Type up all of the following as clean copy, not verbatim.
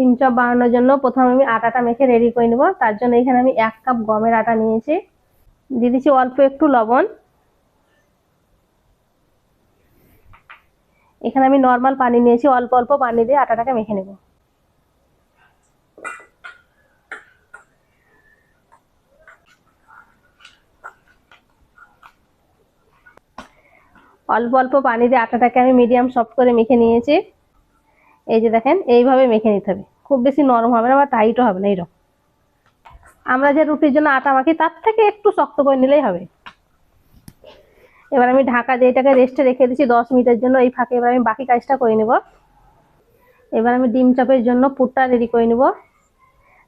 ডিম চপ বানানোর জন্য প্রথমে আমি আটাটা মেখে রেডি করে নেব। তার জন্য এখানে আমি 1 কাপ গমের আটা নিয়েছি, দিয়ে দিচ্ছি অল্প একটু লবণ। এখানে আমি নর্মাল পানি নিয়েছি, অল্প অল্প পানি দিয়ে আটাটাকে মেখে নেব। অল্প অল্প পানি দিয়ে আটাটাকে আমি মিডিয়াম সফট করে মেখে নিয়েছি। এই যে দেখেন, এইভাবে মেখে নিতে হবে, খুব বেশি নরম হবে না বা টাইটও হবে না, এইরকম। আমরা যে রুটির জন্য আটা মাখি তার থেকে একটু শক্ত করে নিলেই হবে। এবার আমি ঢাকা দিয়ে এটাকে রেস্টে রেখে দিচ্ছি 10 মিনিটের জন্য। এই ফাঁকে এবার আমি বাকি কাজটা করে নেব। এবার আমি ডিম চপের জন্য পুরটা রেডি করে নেব।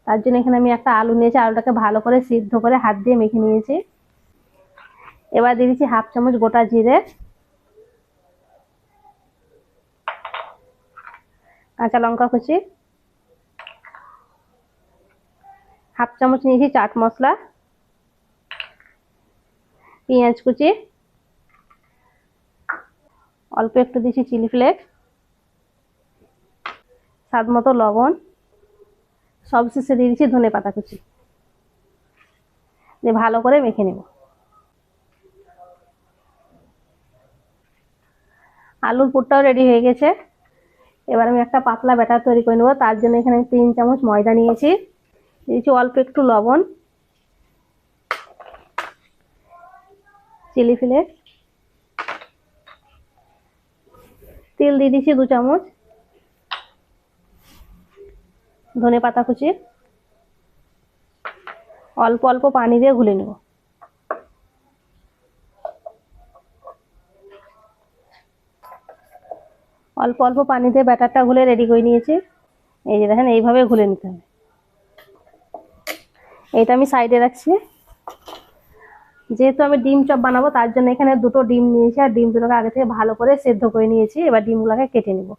তার জন্য এখানে আমি একটা আলু নিয়েছি, আলুটাকে ভালো করে সিদ্ধ করে হাত দিয়ে মেখে নিয়েছি। এবার দিয়ে দিচ্ছি 1/2 চামচ গোটা জিরে, কাঁচা লঙ্কা কুচি, 1/2 চামচ নিয়েছি চাট মশলা, পেঁয়াজ কুচি, অল্প একটু দিয়েছি চিলি ফ্লেক্স, স্বাদ মতো লবণ, সবশেষে দিয়ে দিচ্ছি ধনে পাতা কুচি, দিয়ে ভালো করে মেখে নেব। আলুর পুরটাও রেডি হয়ে গেছে। এবার আমি একটা পাতলা ব্যাটার তৈরি করে নেব। তার জন্য এখানে 3 চামচ ময়দা নিয়েছি, দিয়েছি অল্প একটু লবণ, চিলি ফ্লেক্স, তেল দিয়ে দিচ্ছি 2 চামচ, ধনে পাতা কুচি, অল্প অল্প পানি দিয়ে গুলে নেব। অল্প অল্প পানি দিয়ে ব্যাটারটা গুলে রেডি করে নিয়েছি। এই যে দেখেন, এইভাবে গুলে নিতে হবে। এইটা আমি সাইডে রাখছি। যেহেতু আমি ডিম চপ বানাবো তার জন্য এখানে 2টো ডিম নিয়েছি, আর ডিম দুটোকে আগে থেকে ভালো করে সেদ্ধ করে নিয়েছি। এবার ডিমগুলোকে কেটে নেব।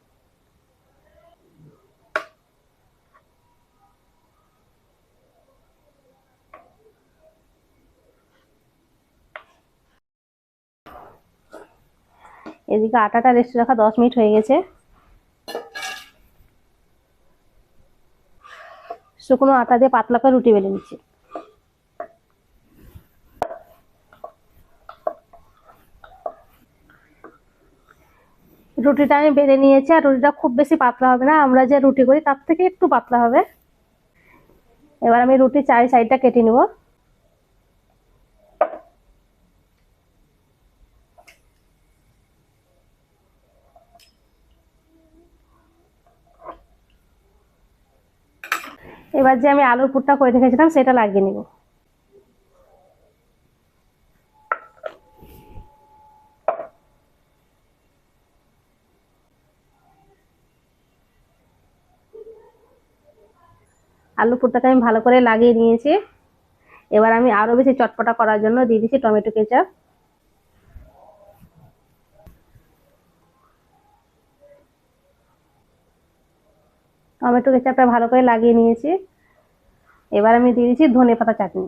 এদিকে আটাটা রেস্টে রাখা 10 মিনিট হয়ে গেছে। শুকনো আটা দিয়ে পাতলা করে রুটি বেলে নিচ্ছি। রুটিটা আমি বেলে নিয়েছি, আর রুটিটা খুব বেশি পাতলা হবে না, আমরা যে রুটি করি তার থেকে একটু পাতলা হবে। এবার আমি রুটির 4 সাইডটা কেটে নেব। এবার যে আমি আলুর পুরটা করে রেখেছিলাম সেটা লাগিয়ে নিব। আলু পুরটাকে আমি ভালো করে লাগিয়ে নিয়েছি। এবার আমি আরো বেশি চটপটা করার জন্য দিয়ে দিচ্ছি টমেটো কেচাপ। টমেটো কেচাপটা ভালো করে লাগিয়ে নিয়েছি। এবার আমি দিয়ে দিচ্ছি ধনে পাতা চাটনি।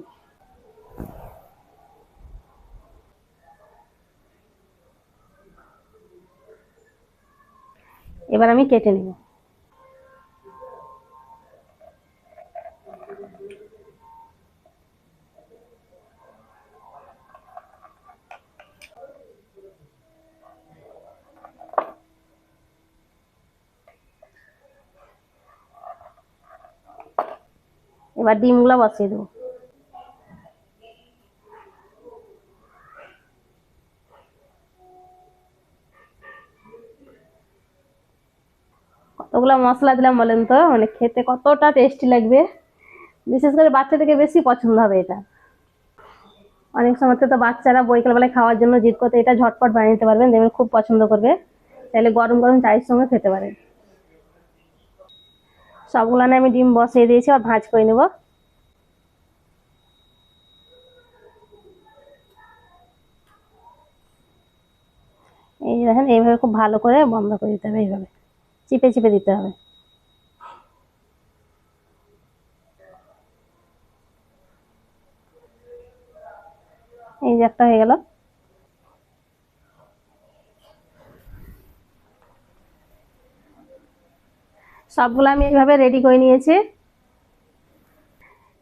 এবার আমি কেটে নেব। এবার ডিমগুলো বসিয়ে দেবো। কতগুলো মশলা দিলাম বলেন তো, মানে খেতে কতটা টেস্টি লাগবে। বিশেষ করে বাচ্চাদেরকে বেশি পছন্দ হবে এটা। অনেক সময় তো বাচ্চারা বৈকালবেলায় খাওয়ার জন্য জিদ করতে, এটা ঝটপট বানিয়ে নিতে পারবেন, দেখবেন খুব পছন্দ করবে। তাহলে গরম গরম চায়ের সঙ্গে খেতে পারেন। সবগুলো আমি ডিম বসিয়ে দিয়েছি, আর ভাঁজ করে নেব। এই দেখেন, এইভাবে খুব ভালো করে বন্ধ করে দিতে হবে, এইভাবে চিপে চিপে দিতে হবে। এই যে একটা হয়ে গেল। সবগুলো আমি এইভাবে রেডি করে নিয়েছি।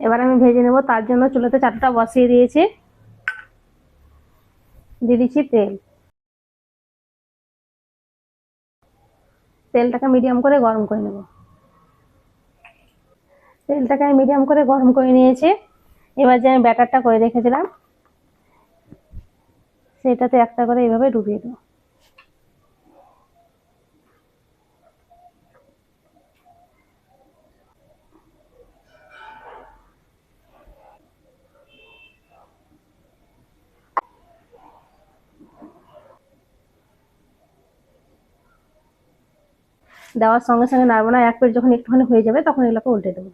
এবার আমি ভেজে নেব। তার জন্য চুলাতে চাটুটা বসিয়ে দিয়েছি। দিয়ে দিচ্ছি তেল। তেলটাকে মিডিয়াম করে গরম করে নেব। তেলটাকে আমি মিডিয়াম করে গরম করে নিয়েছি। এবার যে আমি ব্যাটারটা করে রেখেছিলাম সেটাতে একটা করে এইভাবে ডুবিয়ে দেবো। দেওয়ার সঙ্গে সঙ্গে নাড়বো না, এক প্লেট যখন একটুখানি হয়ে যাবে তখন এগুলোকে উল্টে দেবো।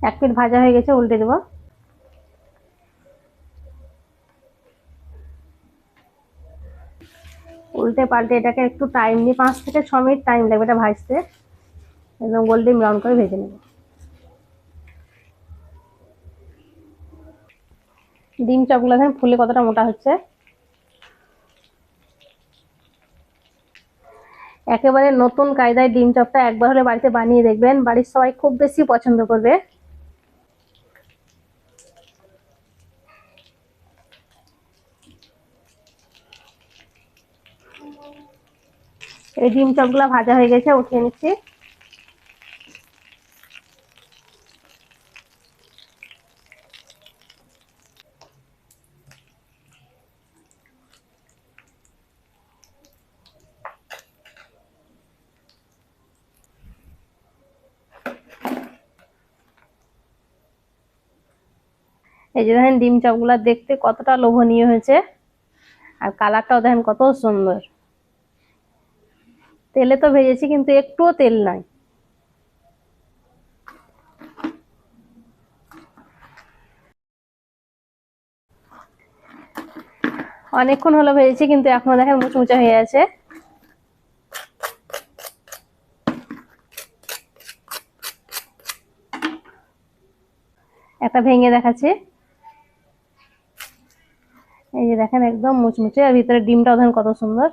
এক প্লেট ভাজা হয়ে গেছে, উল্টে দেবো। উল্টে পাল্টে এটাকে একটু টাইম নিয়ে 5 থেকে 6 মিনিট টাইম লাগবে এটা ভাজতে। একদম গোল্ডেন ব্রাউন করে ভেজে নেব। ডিম চপগুলো দেখেন ফুলে কতটা মোটা হচ্ছে। একেবারে নতুন কায়দায় ডিম চপটা একবার হলে বাড়িতে বানিয়ে দেখবেন, বাড়ির সবাই খুব বেশি পছন্দ করবে। এই ডিম চপগুলো ভাজা হয়ে গেছে, উঠিয়ে নিচ্ছি। এই যে দেখেন ডিম চপগুলো দেখতে কতটা লোভনীয় হয়েছে, আর কালারটাও দেখেন কত সুন্দর। তেলে তো ভেজেছি কিন্তু একটুও তেল নাই। অনেকক্ষণ হলো ভেজেছি কিন্তু এখনো দেখেন মুচমুচে হয়ে আছে। একটা ভেঙে দেখাচ্ছি। এই যে দেখেন একদম মুচমুচে, আর ভিতরে ডিমটাও দেখেন কত সুন্দর।